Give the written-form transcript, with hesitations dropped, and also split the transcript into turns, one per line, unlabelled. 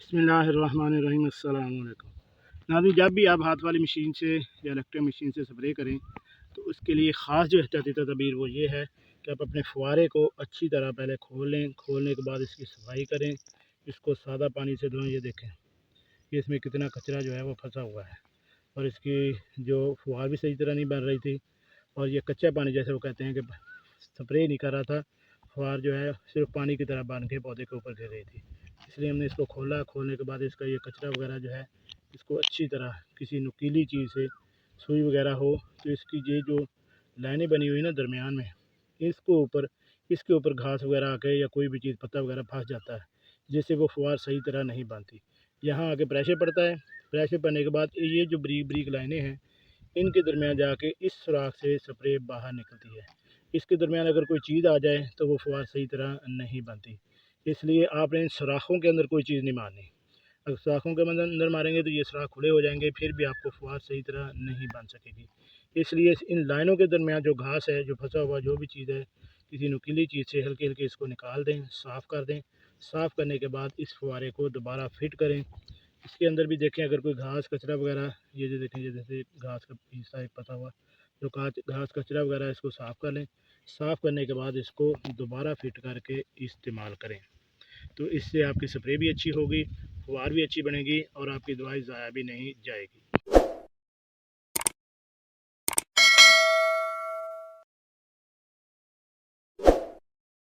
बिस्मिल्लाहिर्रहमानिर्रहीम। अस्सलाम वालेकुम। नाज़रीन, जब भी आप हाथ वाली मशीन से या इलेक्ट्रिक मशीन से स्प्रे करें तो उसके लिए ख़ास जो एहतियाती तदबीर वो ये है कि आप अपने फुहारे को अच्छी तरह पहले खोल लें। खोलने के बाद इसकी सफाई करें, इसको सादा पानी से धोएं। ये देखें कि इसमें कितना कचरा जो है वो फंसा हुआ है और इसकी जो फुहार भी सही तरह नहीं बन रही थी और ये कच्चा पानी जैसे वो कहते हैं कि स्प्रे नहीं कर रहा था, फुहार जो है सिर्फ पानी की तरह बन के पौधे के ऊपर गिर रही थी। इसलिए हमने इसको खोला। खोलने के बाद इसका ये कचरा वगैरह जो है इसको अच्छी तरह किसी नुकीली चीज़ से, सुई वगैरह हो तो इसकी ये जो लाइनें बनी हुई ना दरमियान में, इसके ऊपर घास वगैरह आके या कोई भी चीज़ पत्ता वगैरह फंस जाता है, जिससे वो फुहार सही तरह नहीं बनती। यहाँ आके प्रेशर पड़ता है। प्रेशर पड़ने के बाद ये जो बारीक बारीक लाइनें हैं इनके दरमियान जाके इस सुराख से स्प्रे बाहर निकलती है। इसके दरमियान अगर कोई चीज़ आ जाए तो वो फुहार सही तरह नहीं बनती। इसलिए आपने इन सुराखों के अंदर कोई चीज़ नहीं मारनी। अगर सुराखों के अंदर मारेंगे तो ये सुराख खुले हो जाएंगे, फिर भी आपको फुहार सही तरह नहीं बन सकेगी। इसलिए इन लाइनों के दरमियान जो घास है, जो फंसा हुआ जो भी चीज़ है, किसी नुकीली चीज़ से हल्के हल्के इसको निकाल दें, साफ़ कर दें। साफ़ करने के बाद इस फुहारे को दोबारा फिट करें। इसके अंदर भी देखें अगर कोई घास कचरा वगैरह, ये जो देखें, ये जैसे घास का हिस्सा एक पता हुआ, जो घास कचरा वगैरह इसको साफ़ कर लें। साफ़ करने के बाद इसको दोबारा फिट करके इस्तेमाल करें। तो इससे आपकी स्प्रे भी अच्छी होगी, फुहार भी अच्छी बनेगी और आपकी दवाई ज़ाया भी नहीं जाएगी।